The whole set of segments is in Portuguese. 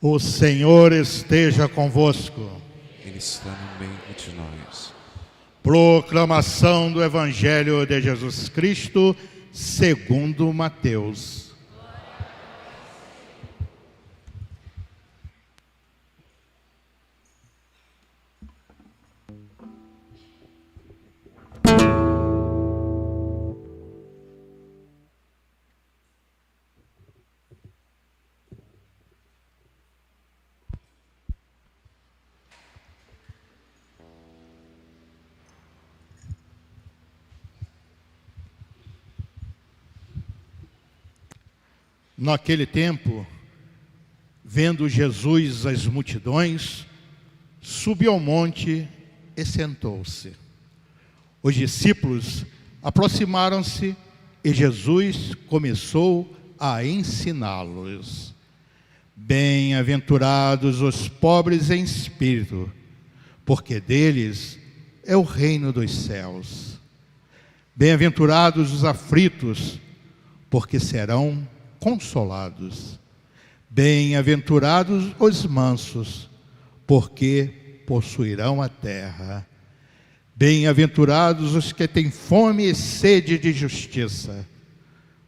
O Senhor esteja convosco. Ele está no meio de nós. Proclamação do Evangelho de Jesus Cristo, segundo Mateus. Naquele tempo, vendo Jesus as multidões, subiu ao monte e sentou-se. Os discípulos aproximaram-se e Jesus começou a ensiná-los. Bem-aventurados os pobres em espírito, porque deles é o reino dos céus. Bem-aventurados os aflitos, porque serão consolados. Bem-aventurados os mansos, porque possuirão a terra. Bem-aventurados os que têm fome e sede de justiça,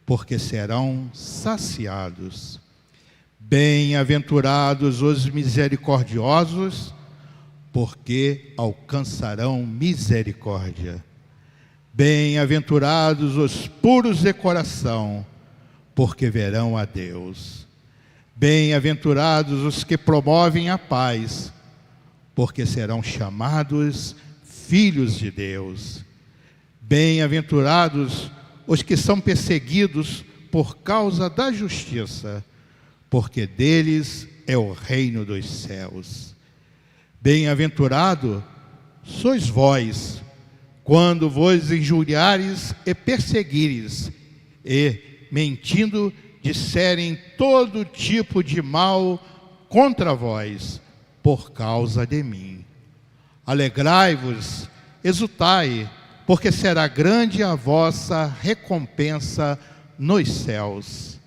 porque serão saciados. Bem-aventurados os misericordiosos, porque alcançarão misericórdia. Bem-aventurados os puros de coração, porque verão a Deus. Bem-aventurados os que promovem a paz, porque serão chamados filhos de Deus. Bem-aventurados os que são perseguidos por causa da justiça, porque deles é o reino dos céus. Bem-aventurado sois vós, quando vos injuriares e perseguires, e, mentindo, disserem todo tipo de mal contra vós, por causa de mim. Alegrai-vos, exultai, porque será grande a vossa recompensa nos céus.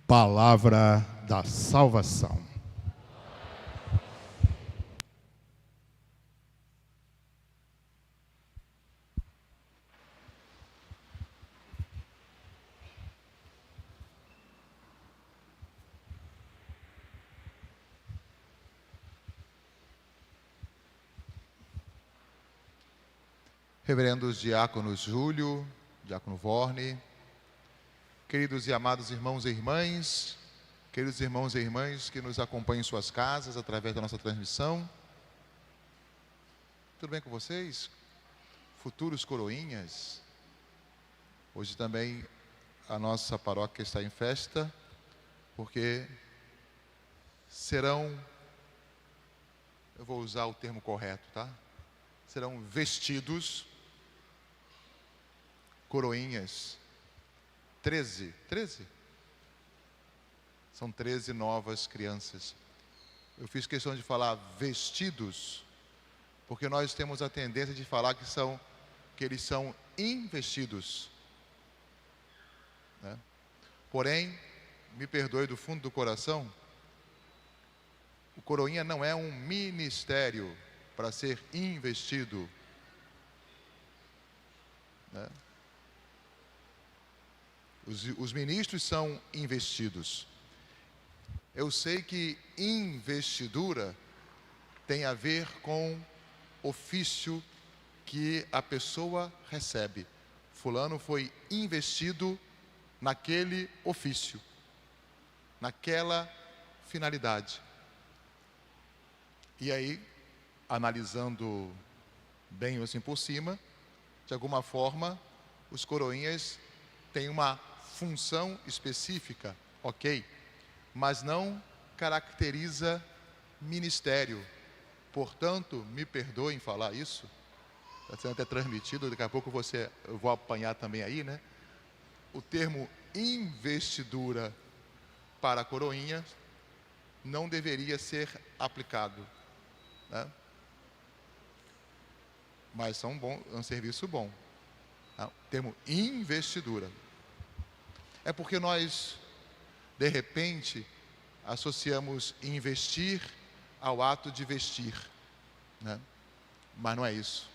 Palavra da salvação. Reverendos diáconos Júlio, diácono Vorne, queridos e amados irmãos e irmãs, queridos irmãos e irmãs que nos acompanham em suas casas através da nossa transmissão. Tudo bem com vocês? Futuros coroinhas. Hoje também a nossa paróquia está em festa, porque serão, eu vou usar o termo correto, tá? Serão vestidos coroinhas. 13? São 13 novas crianças. Eu fiz questão de falar vestidos, porque nós temos a tendência de falar que eles são investidos, né? Porém, me perdoe do fundo do coração, o coroinha não é um ministério para ser investido, né? Os ministros são investidos. Eu sei que investidura tem a ver com ofício que a pessoa recebe. Fulano foi investido naquele ofício, naquela finalidade. E aí, analisando bem assim por cima, de alguma forma, os coroinhas têm uma função específica, ok, mas não caracteriza ministério. Portanto, me perdoem falar isso, está sendo até transmitido, daqui a pouco eu vou apanhar também aí, né? O termo investidura para a coroinha não deveria ser aplicado, né? Mas é um serviço bom. O termo investidura é porque nós, de repente, associamos investir ao ato de vestir, né? Mas não é isso.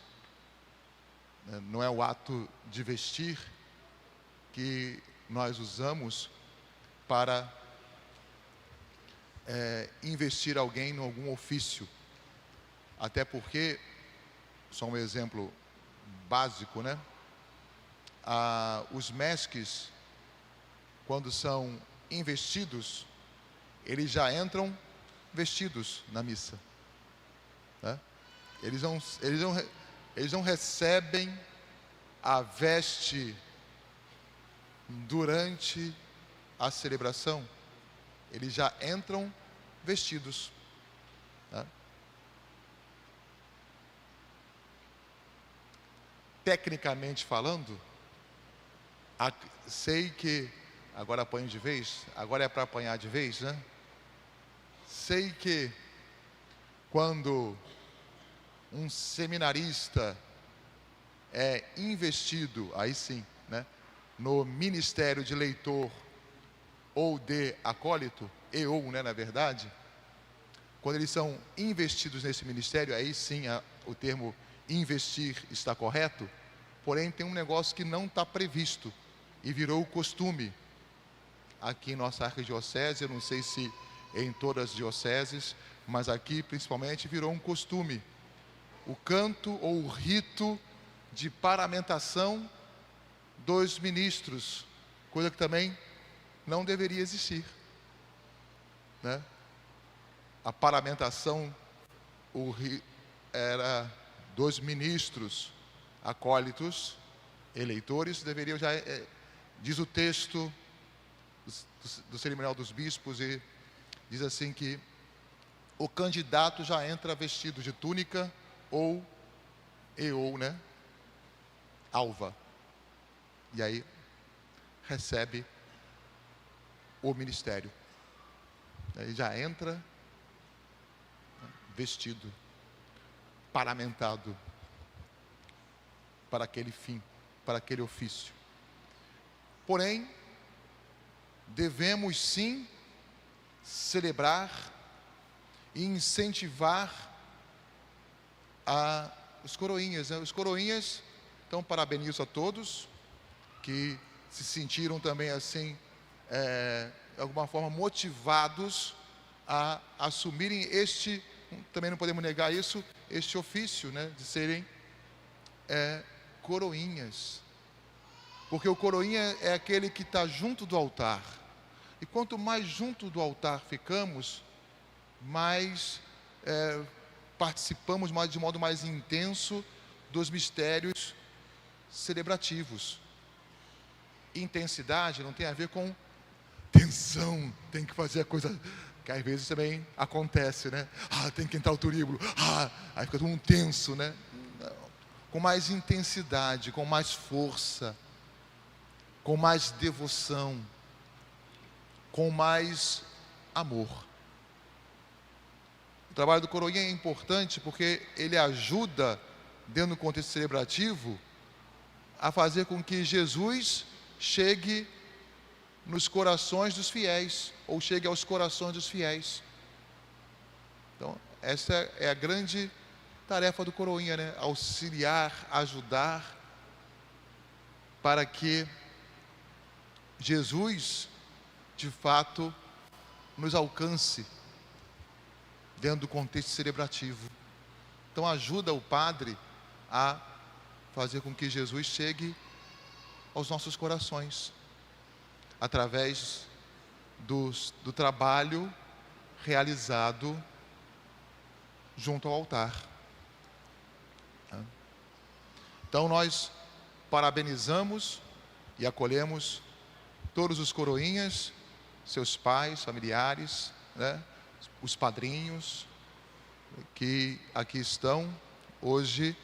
Não é o ato de vestir que nós usamos para investir alguém em algum ofício. Até porque, só um exemplo básico, né? Os mesques, quando são investidos, eles já entram vestidos na missa, né? Eles não recebem a veste durante a celebração, eles já entram vestidos, né? Tecnicamente falando, sei que, agora apanho de vez, agora é para apanhar de vez, né? Sei que quando um seminarista é investido, aí sim, né, no ministério de leitor ou de acólito, né, na verdade, quando eles são investidos nesse ministério, aí sim o termo investir está correto, porém tem um negócio que não está previsto e virou costume aqui em nossa arquidiocese, eu não sei se em todas as dioceses, mas aqui principalmente virou um costume. O canto ou o rito de paramentação dos ministros, coisa que também não deveria existir, né? A paramentação era dos ministros acólitos, eleitores, deveriam já, diz o texto do cerimonial dos bispos, e diz assim que o candidato já entra vestido de túnica ou, né, alva, e aí recebe o ministério. Ele já entra vestido, paramentado para aquele fim, para aquele ofício. Porém, devemos sim celebrar e incentivar os coroinhas, né? Os coroinhas, então parabenizo a todos que se sentiram também assim, de alguma forma motivados a assumirem também não podemos negar isso, este ofício, né, de serem coroinhas. Porque o coroinha é aquele que está junto do altar. E quanto mais junto do altar ficamos, mais participamos de modo mais intenso dos mistérios celebrativos. Intensidade não tem a ver com tensão, tem que fazer a coisa, que às vezes também acontece, né? Tem que entrar o turíbulo, aí fica todo mundo tenso, né? Com mais intensidade, com mais força, com mais devoção, com mais amor. O trabalho do coroinha é importante porque ele ajuda, dentro do contexto celebrativo, a fazer com que Jesus chegue nos corações dos fiéis, ou chegue aos corações dos fiéis. Então, essa é a grande tarefa do coroinha, né? Auxiliar, ajudar, para que Jesus, de fato, nos alcance dentro do contexto celebrativo. Então, ajuda o padre a fazer com que Jesus chegue aos nossos corações, através do trabalho realizado junto ao altar. Então nós parabenizamos e acolhemos todos os coroinhas, seus pais, familiares, né, os padrinhos que aqui estão hoje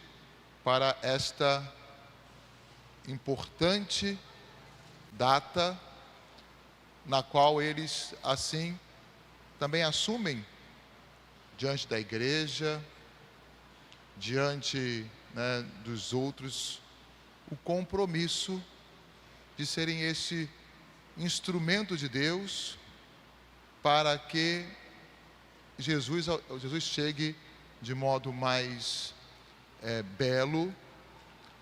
para esta importante data, na qual eles assim também assumem diante da igreja, diante, né, dos outros, o compromisso de serem esse instrumento de Deus para que Jesus chegue de modo mais belo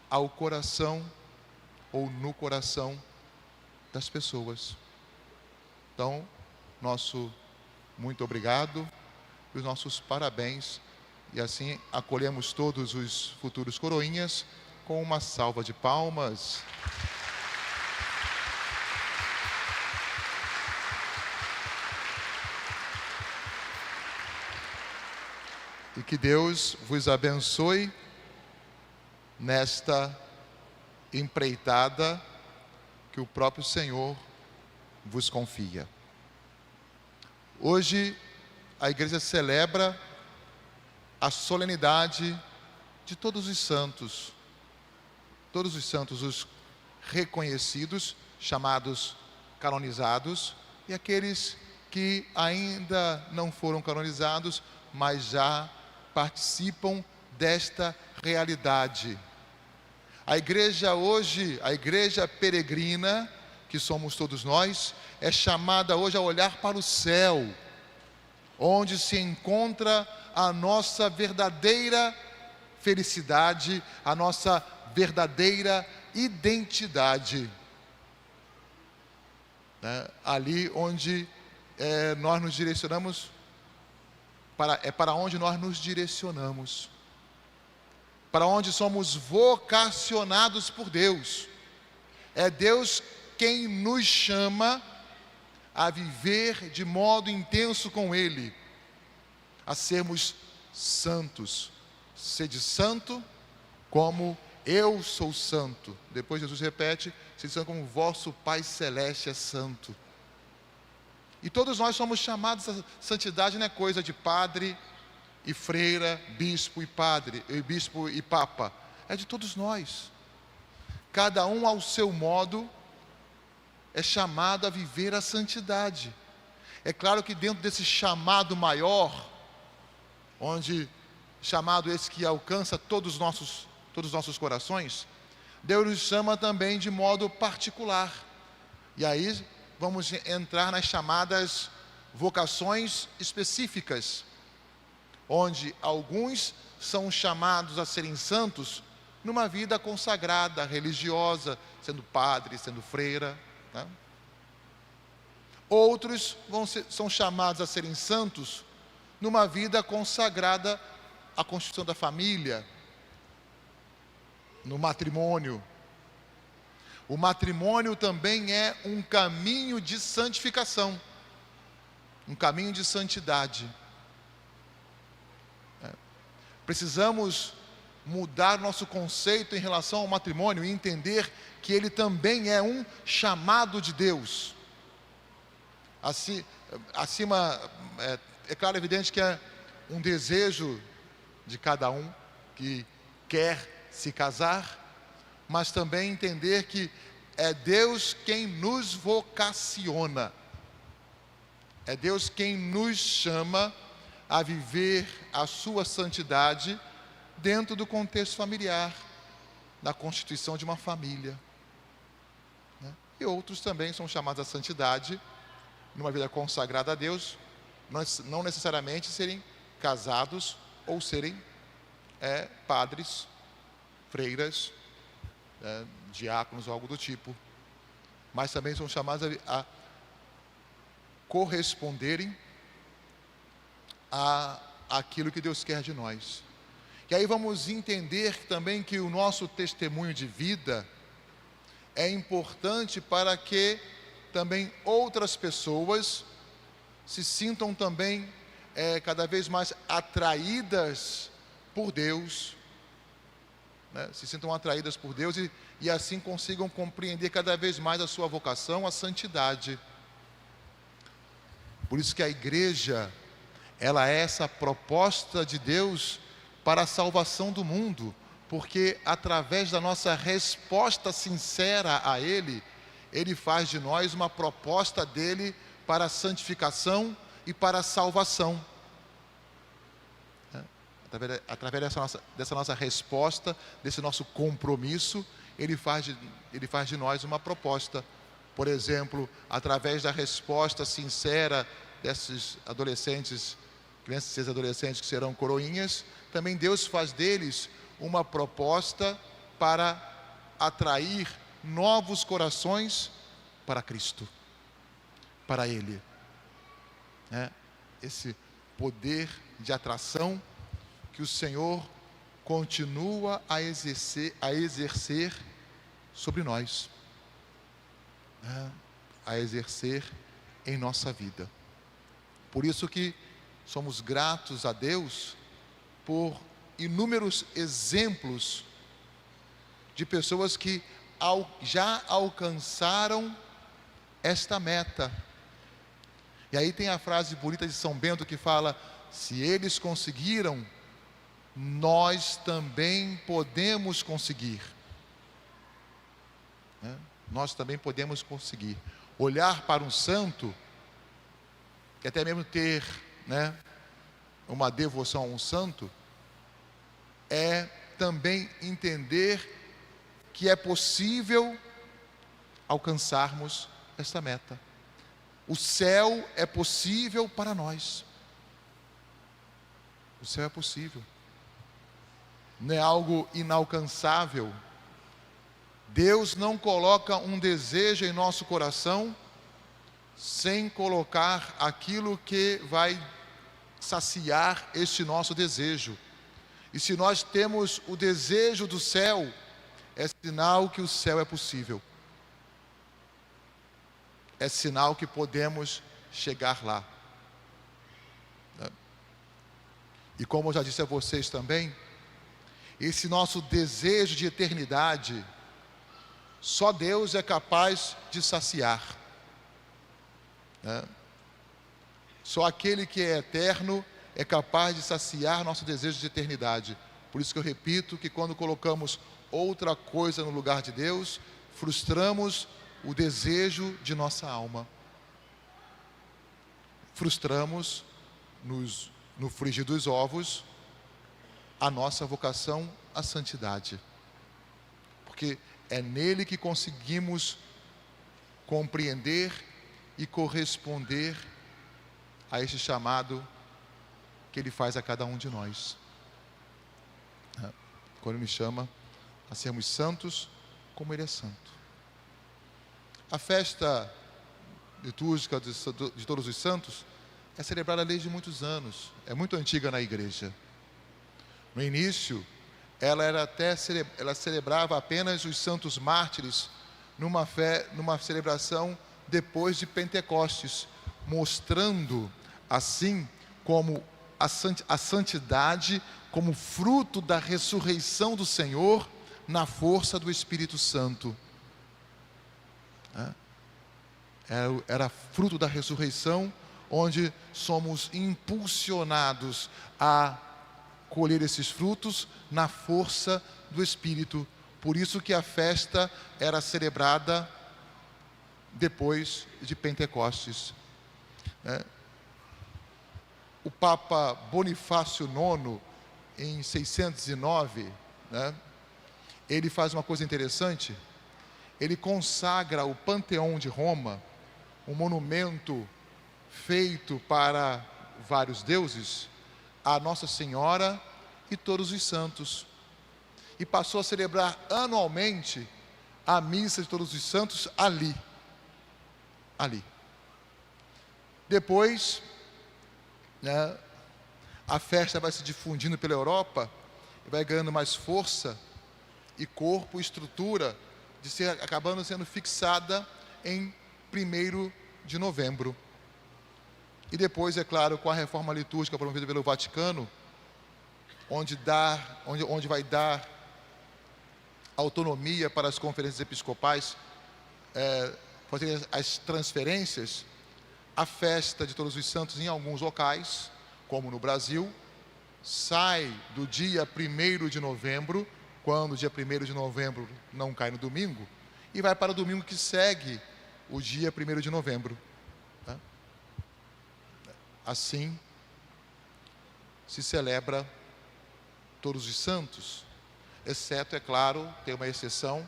ao coração ou no coração das pessoas. Então, nosso muito obrigado e os nossos parabéns. E assim acolhemos todos os futuros coroinhas com uma salva de palmas. E que Deus vos abençoe nesta empreitada que o próprio Senhor vos confia. Hoje a igreja celebra a solenidade de todos os santos, os reconhecidos, chamados canonizados, e aqueles que ainda não foram canonizados, mas já participam desta realidade. A igreja hoje, a igreja peregrina, que somos todos nós, é chamada hoje a olhar para o céu, onde se encontra a nossa verdadeira felicidade, a nossa verdadeira identidade. Ali onde nós nos direcionamos, para onde nós nos direcionamos, para onde somos vocacionados por Deus. É Deus quem nos chama a viver de modo intenso com Ele, a sermos santos. Sede santo como eu sou santo. Depois Jesus repete, sede santo como vosso Pai Celeste é santo. E todos nós somos chamados a santidade, não é coisa de padre e freira, bispo e padre, bispo e papa. É de todos nós. Cada um ao seu modo é chamado a viver a santidade. É claro que dentro desse chamado maior, onde chamado esse que alcança todos os nossos corações, Deus nos chama também de modo particular. E aí vamos entrar nas chamadas vocações específicas, onde alguns são chamados a serem santos numa vida consagrada, religiosa, sendo padre, sendo freira, né? Outros são chamados a serem santos numa vida consagrada à constituição da família, no matrimônio. O matrimônio também é um caminho de santificação, um caminho de santidade. Precisamos mudar nosso conceito em relação ao matrimônio e entender que ele também é um chamado de Deus. É claro, evidente que é um desejo de cada um que quer se casar, mas também entender que é Deus quem nos vocaciona, é Deus quem nos chama a viver a sua santidade dentro do contexto familiar, da constituição de uma família, né? E outros também são chamados à santidade numa vida consagrada a Deus, não necessariamente serem casados ou serem padres, freiras, diáconos ou algo do tipo, mas também são chamados a corresponderem a aquilo que Deus quer de nós. E aí vamos entender também que o nosso testemunho de vida é importante para que também outras pessoas se sintam também cada vez mais atraídas por Deus, né? Se sintam atraídas por Deus e assim consigam compreender cada vez mais a sua vocação, a santidade. Por isso que a igreja, ela é essa proposta de Deus para a salvação do mundo, porque através da nossa resposta sincera a Ele, Ele faz de nós uma proposta dele para a santificação e para a salvação. Através dessa nossa resposta, desse nosso compromisso, Ele faz de nós uma proposta. Por exemplo, através da resposta sincera desses adolescentes, crianças e adolescentes que serão coroinhas, também Deus faz deles uma proposta para atrair novos corações para Cristo, para Ele. Esse poder de atração que o Senhor continua a exercer sobre nós, a exercer em nossa vida. Por isso que somos gratos a Deus por inúmeros exemplos de pessoas que já alcançaram esta meta. E aí tem a frase bonita de São Bento que fala: se eles conseguiram, nós também podemos conseguir. Nós também podemos conseguir. Olhar para um santo, e até mesmo ter uma devoção a um santo, é também entender que é possível alcançarmos esta meta. O céu é possível para nós. O céu é possível. Não é algo inalcançável. Deus não coloca um desejo em nosso coração sem colocar aquilo que vai saciar este nosso desejo. E se nós temos o desejo do céu, é sinal que o céu é possível. É sinal que podemos chegar lá. E como eu já disse a vocês também, esse nosso desejo de eternidade, só Deus é capaz de saciar. Só aquele que é eterno é capaz de saciar nosso desejo de eternidade. Por isso que eu repito que quando colocamos outra coisa no lugar de Deus, frustramos o desejo de nossa alma. Frustramos no frigir dos ovos a nossa vocação à santidade. Porque é nele que conseguimos compreender e corresponder a este chamado que Ele faz a cada um de nós. Quando Ele nos chama a sermos santos como Ele é santo. A festa litúrgica de Todos os Santos é celebrada desde muitos anos. É muito antiga na igreja. No início, ela celebrava apenas os santos mártires numa celebração depois de Pentecostes, mostrando assim como a santidade como fruto da ressurreição do Senhor na força do Espírito Santo. Era fruto da ressurreição, onde somos impulsionados a colher esses frutos na força do Espírito. Por isso que a festa era celebrada depois de Pentecostes. O Papa Bonifácio IX, em 609, ele faz uma coisa interessante. Ele consagra o Panteão de Roma, um monumento feito para vários deuses, a Nossa Senhora e todos os santos. E passou a celebrar anualmente a missa de Todos os Santos ali. Depois, a festa vai se difundindo pela Europa e vai ganhando mais força e corpo e estrutura, acabando sendo fixada em 1º de novembro. E depois, é claro, com a reforma litúrgica promovida pelo Vaticano, onde vai dar autonomia para as conferências episcopais fazerem as transferências, a festa de Todos os Santos em alguns locais, como no Brasil, sai do dia 1º de novembro, quando o dia 1º de novembro não cai no domingo, e vai para o domingo que segue o dia 1º de novembro. Assim se celebra Todos os Santos, exceto, é claro, tem uma exceção,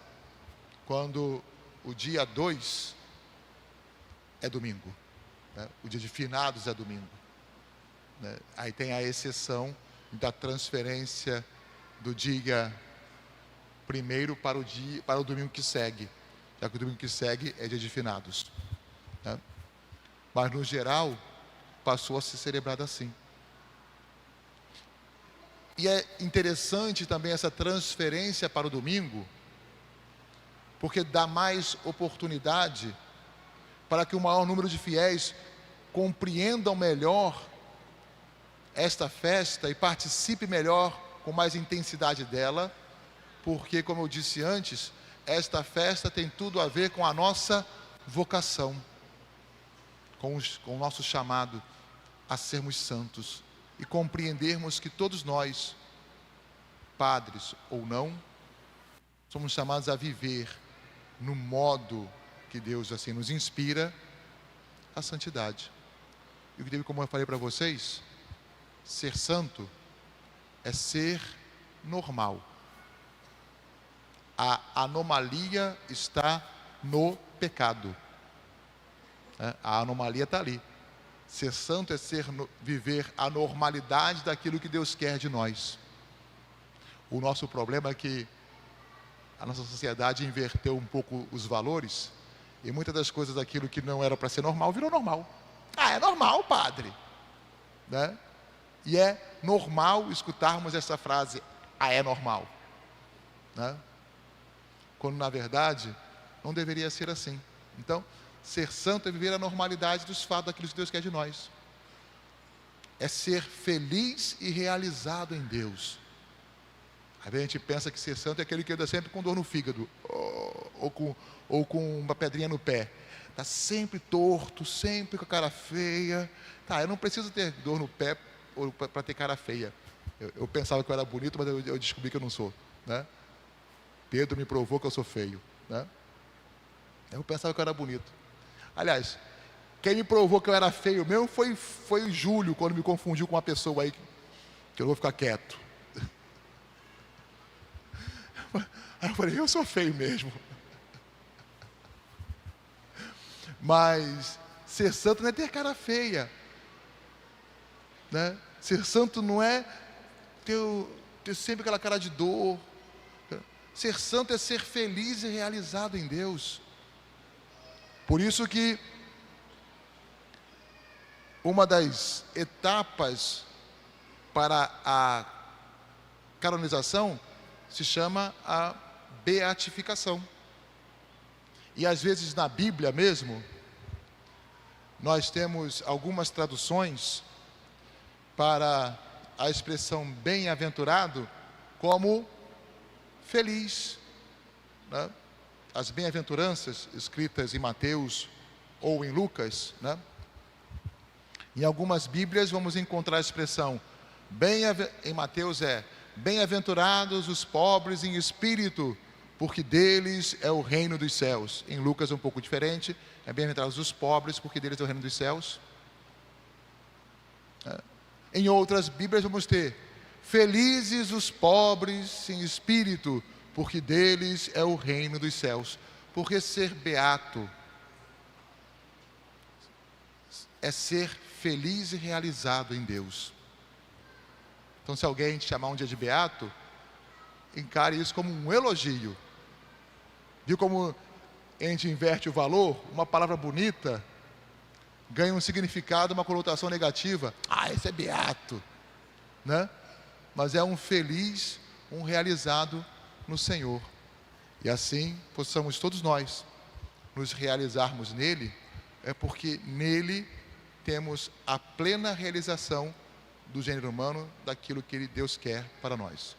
quando o dia 2 é domingo. né? O dia de finados é domingo, né? Aí tem a exceção da transferência do dia primeiro para o domingo que segue, já que o domingo que segue é dia de finados, né? Mas no geral passou a ser celebrado assim. E é interessante também essa transferência para o domingo, porque dá mais oportunidade para que o maior número de fiéis compreendam melhor esta festa e participe melhor, com mais intensidade dela, porque, como eu disse antes, esta festa tem tudo a ver com a nossa vocação, com o nosso chamado a sermos santos e compreendermos que todos nós, padres ou não, somos chamados a viver no modo que Deus assim nos inspira, a santidade. E como eu falei para vocês, ser santo é ser normal. A anomalia está no pecado. A anomalia está ali. Ser santo é viver a normalidade daquilo que Deus quer de nós. O nosso problema é que a nossa sociedade inverteu um pouco os valores e muitas das coisas daquilo que não era para ser normal virou normal. Ah, é normal, padre, né? E é normal escutarmos essa frase, ah, é normal, né? Quando na verdade não deveria ser assim. Então, ser santo é viver a normalidade dos fatos daquilo que Deus quer de nós. É ser feliz e realizado em Deus. Às vezes a gente pensa que ser santo é aquele que anda sempre com dor no fígado, ou com uma pedrinha no pé. Está sempre torto, sempre com a cara feia. Tá, eu não preciso ter dor no pé para ter cara feia. Eu pensava que eu era bonito, mas eu descobri que eu não sou, né? Pedro me provou que eu sou feio, né? Eu pensava que eu era bonito. Aliás, quem me provou que eu era feio mesmo foi o Júlio, quando me confundiu com uma pessoa aí, que eu vou ficar quieto. Aí eu falei, eu sou feio mesmo. Mas ser santo não é ter cara feia, né? Ser santo não é ter sempre aquela cara de dor. Ser santo é ser feliz e realizado em Deus. Por isso que uma das etapas para a canonização se chama a beatificação. E às vezes na Bíblia mesmo, nós temos algumas traduções para a expressão bem-aventurado como feliz, né? As bem-aventuranças escritas em Mateus ou em Lucas, né? Em algumas Bíblias vamos encontrar a expressão em Mateus bem-aventurados os pobres em espírito, porque deles é o reino dos céus. Em Lucas é um pouco diferente, é bem-aventurados os pobres, porque deles é o reino dos céus. Em outras Bíblias vamos ter felizes os pobres em espírito, porque deles é o reino dos céus. Porque ser beato é ser feliz e realizado em Deus. Então, se alguém te chamar um dia de beato, encare isso como um elogio. Viu como a gente inverte o valor? Uma palavra bonita ganha um significado, uma conotação negativa. Ah, esse é beato, né? Mas é um feliz, um realizado no Senhor. E assim possamos todos nós nos realizarmos nele, é porque nele temos a plena realização do gênero humano, daquilo que Deus quer para nós.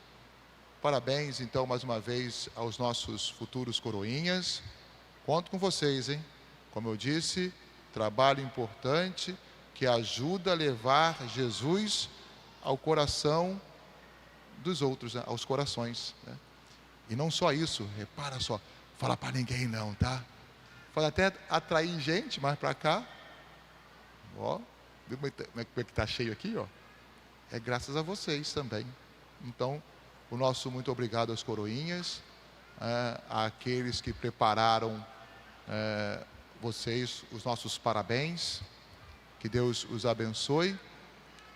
Parabéns, então, mais uma vez, aos nossos futuros coroinhas. Conto com vocês, hein? Como eu disse, trabalho importante que ajuda a levar Jesus ao coração dos outros, né? Aos corações, né? E não só isso, repara só, fala para ninguém não, tá? Pode até atrair gente mais para cá. Ó, viu como é que está cheio aqui, ó? É graças a vocês também. Então, o nosso muito obrigado aos coroinhas, àqueles que prepararam vocês, os nossos parabéns. Que Deus os abençoe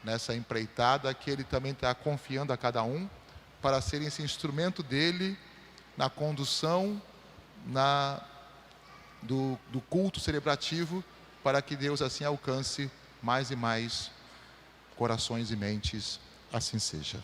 nessa empreitada que Ele também está confiando a cada um para serem esse instrumento dEle na condução do culto celebrativo, para que Deus assim alcance mais e mais corações e mentes. Assim seja.